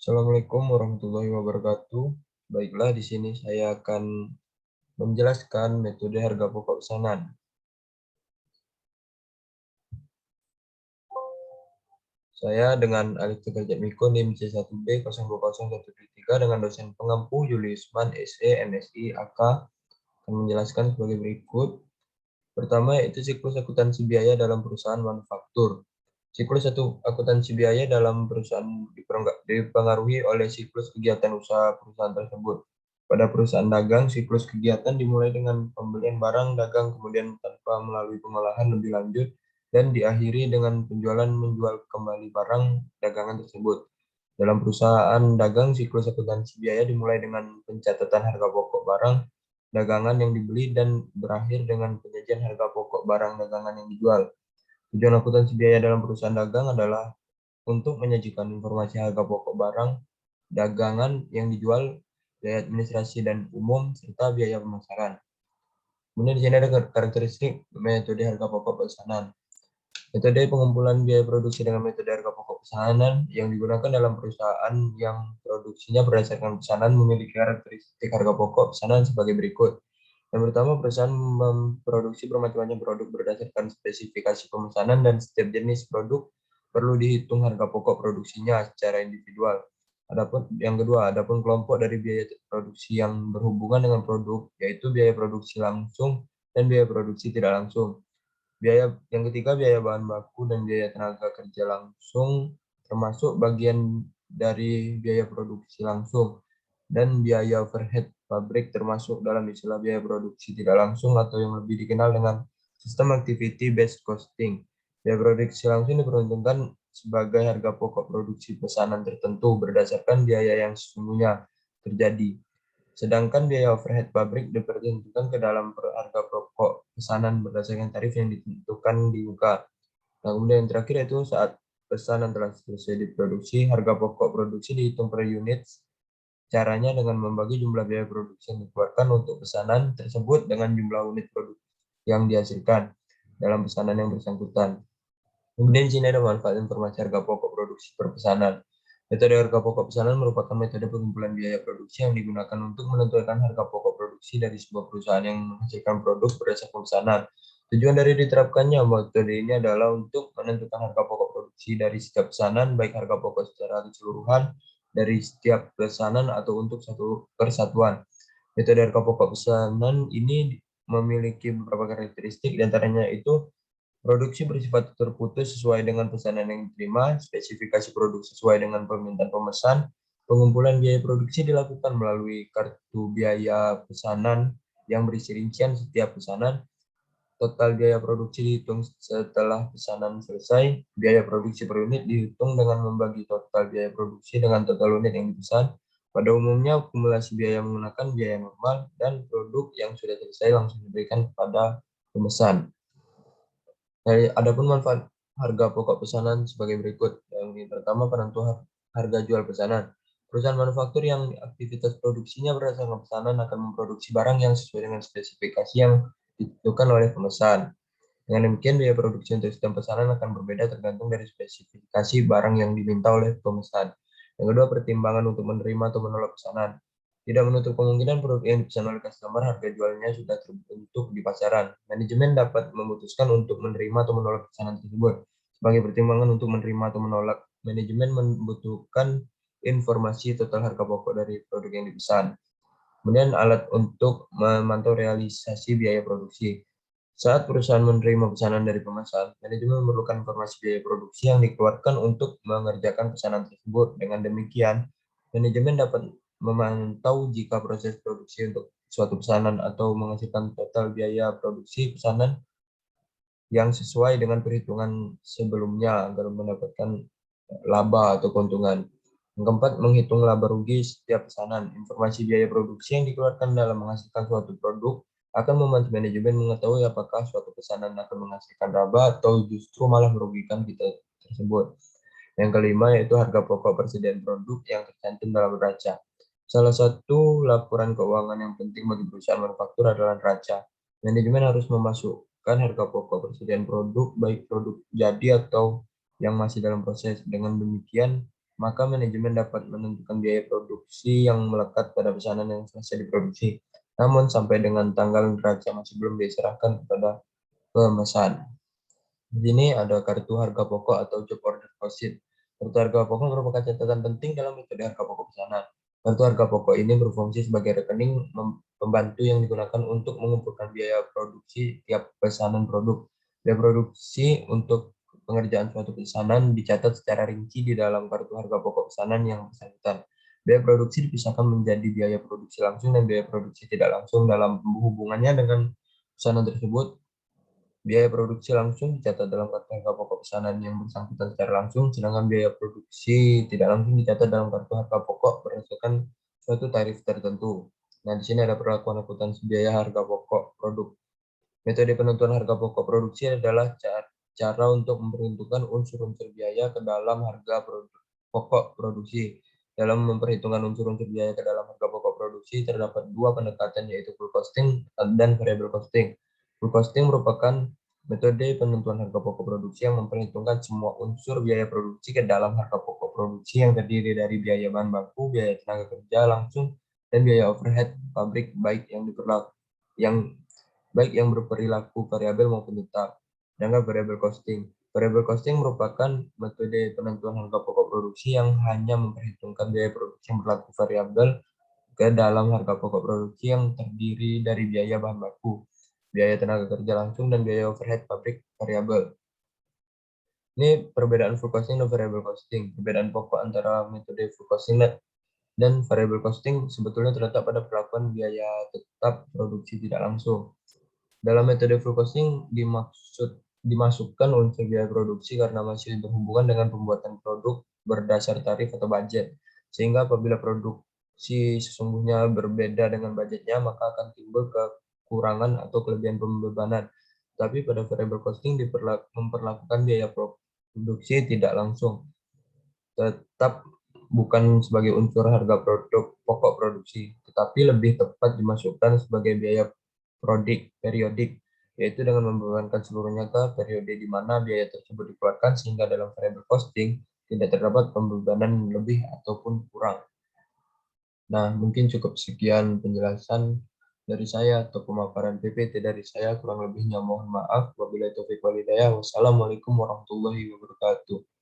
Assalamualaikum warahmatullahi wabarakatuh. Baiklah, di sini saya akan menjelaskan metode harga pokok pesanan. Saya dengan Alif Tegarjat Miko NIM C1B 020123 dengan dosen pengampu Juliusman SE MSI AK akan menjelaskan sebagai berikut. Pertama yaitu siklus akuntansi biaya dalam perusahaan manufaktur. Siklus akuntansi biaya dalam perusahaan dipengaruhi oleh siklus kegiatan usaha perusahaan tersebut. Pada perusahaan dagang, siklus kegiatan dimulai dengan pembelian barang dagang, kemudian tanpa melalui pengolahan lebih lanjut, dan diakhiri dengan penjualan menjual kembali barang dagangan tersebut. Dalam perusahaan dagang, siklus akuntansi biaya dimulai dengan pencatatan harga pokok barang dagangan yang dibeli dan berakhir dengan penyajian harga pokok barang dagangan yang dijual. Tujuan akuntansi biaya dalam perusahaan dagang adalah untuk menyajikan informasi harga pokok barang dagangan yang dijual, biaya administrasi dan umum, serta biaya pemasaran. Kemudian di sini ada karakteristik metode harga pokok pesanan. Metode pengumpulan biaya produksi dengan metode harga pokok pesanan yang digunakan dalam perusahaan yang produksinya berdasarkan pesanan memiliki karakteristik harga pokok pesanan sebagai berikut. Yang pertama, perusahaan memproduksi bermacam-macam produk berdasarkan spesifikasi pemesanan dan setiap jenis produk perlu dihitung harga pokok produksinya secara individual. Adapun kelompok dari biaya produksi yang berhubungan dengan produk, yaitu biaya produksi langsung dan biaya produksi tidak langsung. Yang ketiga, biaya bahan baku dan biaya tenaga kerja langsung termasuk bagian dari biaya produksi langsung, dan biaya overhead pabrik termasuk dalam istilah biaya produksi tidak langsung atau yang lebih dikenal dengan sistem activity based costing. Biaya produksi langsung diperuntukkan sebagai harga pokok produksi pesanan tertentu berdasarkan biaya yang sesungguhnya terjadi. Sedangkan biaya overhead pabrik diperuntukkan ke dalam harga pokok pesanan berdasarkan tarif yang ditentukan di muka. Nah, kemudian yang terakhir yaitu saat pesanan telah selesai diproduksi, harga pokok produksi dihitung per unit. Caranya dengan membagi jumlah biaya produksi yang dikeluarkan untuk pesanan tersebut dengan jumlah unit produk yang dihasilkan dalam pesanan yang bersangkutan. Kemudian di sini ada manfaat informasi harga pokok produksi per pesanan. Metode harga pokok pesanan merupakan metode pengumpulan biaya produksi yang digunakan untuk menentukan harga pokok produksi dari sebuah perusahaan yang menghasilkan produk berdasarkan pesanan. Tujuan dari diterapkannya metode ini adalah untuk menentukan harga pokok produksi dari setiap pesanan, baik harga pokok secara keseluruhan dari setiap pesanan atau untuk satu persatuan. Metode harga pokok pesanan ini memiliki beberapa karakteristik, diantaranya itu produksi bersifat terputus sesuai dengan pesanan yang diterima, spesifikasi produk sesuai dengan permintaan pemesan, pengumpulan biaya produksi dilakukan melalui kartu biaya pesanan yang berisi rincian setiap pesanan, total biaya produksi dihitung setelah pesanan selesai, biaya produksi per unit dihitung dengan membagi total biaya produksi dengan total unit yang dipesan. Pada umumnya, akumulasi biaya menggunakan biaya normal dan produk yang sudah selesai langsung diberikan kepada pemesan. Adapun manfaat harga pokok pesanan sebagai berikut. Yang pertama, penentuan harga jual pesanan. Perusahaan manufaktur yang aktivitas produksinya berdasarkan pesanan akan memproduksi barang yang sesuai dengan spesifikasi yang ditentukan oleh pemesan. Dengan demikian, biaya produksi untuk sistem pesanan akan berbeda tergantung dari spesifikasi barang yang diminta oleh pemesan. Yang kedua, pertimbangan untuk menerima atau menolak pesanan. Tidak menutup kemungkinan produk yang dipesan oleh customer harga jualnya sudah terbentuk di pasaran. Manajemen dapat memutuskan untuk menerima atau menolak pesanan tersebut. Sebagai pertimbangan untuk menerima atau menolak, manajemen membutuhkan informasi total harga pokok dari produk yang dipesan. Kemudian alat untuk memantau realisasi biaya produksi. Saat perusahaan menerima pesanan dari pemesan, manajemen memerlukan informasi biaya produksi yang dikeluarkan untuk mengerjakan pesanan tersebut. Dengan demikian, manajemen dapat memantau jika proses produksi untuk suatu pesanan atau menghasilkan total biaya produksi pesanan yang sesuai dengan perhitungan sebelumnya agar mendapatkan laba atau keuntungan. Yang keempat, menghitung laba rugi setiap pesanan. Informasi biaya produksi yang dikeluarkan dalam menghasilkan suatu produk akan membantu manajemen mengetahui apakah suatu pesanan akan menghasilkan laba atau justru malah merugikan kita tersebut. Yang kelima yaitu harga pokok persediaan produk yang tercantum dalam neraca. Salah satu laporan keuangan yang penting bagi perusahaan manufaktur adalah neraca. Manajemen harus memasukkan harga pokok persediaan produk, baik produk jadi atau yang masih dalam proses. Dengan demikian, maka manajemen dapat menentukan biaya produksi yang melekat pada pesanan yang selesai diproduksi, namun sampai dengan tanggal neraca masih belum diserahkan kepada pemesan. Di sini ada kartu harga pokok atau job order receipt. Kartu harga pokok merupakan catatan penting dalam metode harga pokok pesanan. Kartu harga pokok ini berfungsi sebagai rekening pembantu yang digunakan untuk mengumpulkan biaya produksi tiap pesanan produk. Biaya produksi untuk pengerjaan suatu pesanan dicatat secara rinci di dalam kartu harga pokok pesanan yang bersangkutan. Biaya produksi dipisahkan menjadi biaya produksi langsung dan biaya produksi tidak langsung dalam hubungannya dengan pesanan tersebut. Biaya produksi langsung dicatat dalam kartu harga pokok pesanan yang bersangkutan secara langsung, sedangkan biaya produksi tidak langsung dicatat dalam kartu harga pokok berdasarkan suatu tarif tertentu. Nah, di sini ada perlakuan akuntansi biaya harga pokok produk. Metode penentuan harga pokok produksi adalah cara untuk memperhitungkan unsur-unsur biaya ke dalam harga pokok produksi. Dalam memperhitungkan unsur-unsur biaya ke dalam harga pokok produksi, terdapat dua pendekatan, yaitu full costing dan variable costing. Full costing merupakan metode penentuan harga pokok produksi yang memperhitungkan semua unsur biaya produksi ke dalam harga pokok produksi yang terdiri dari biaya bahan baku, biaya tenaga kerja langsung, dan biaya overhead pabrik baik yang berperilaku variabel maupun tetap. Sedangkan variable costing. Variable costing merupakan metode penentuan harga pokok produksi yang hanya memperhitungkan biaya produksi yang berlaku variabel ke dalam harga pokok produksi yang terdiri dari biaya bahan baku, biaya tenaga kerja langsung, dan biaya overhead pabrik variabel. Ini perbedaan full costing dan variable costing. Perbedaan pokok antara metode full costing dan variable costing sebetulnya terletak pada perlakuan biaya tetap produksi tidak langsung. Dalam metode full costing dimasukkan unsur biaya produksi karena masih berhubungan dengan pembuatan produk berdasar tarif atau budget. Sehingga apabila produksi sesungguhnya berbeda dengan budgetnya, maka akan timbul kekurangan atau kelebihan pembebanan. Tapi pada variable costing memperlakukan biaya produksi tidak langsung, tetap bukan sebagai unsur harga produk pokok produksi, tetapi lebih tepat dimasukkan sebagai biaya periodik, yaitu dengan membebankan seluruhnya ke periode di mana biaya tersebut dikeluarkan, sehingga dalam variable costing tidak terdapat pembebanan lebih ataupun kurang. Nah, mungkin cukup sekian penjelasan dari saya atau pemaparan PPT dari saya. Kurang lebihnya mohon maaf. Wabillahi taufiq wal hidayah. Wassalamualaikum warahmatullahi wabarakatuh.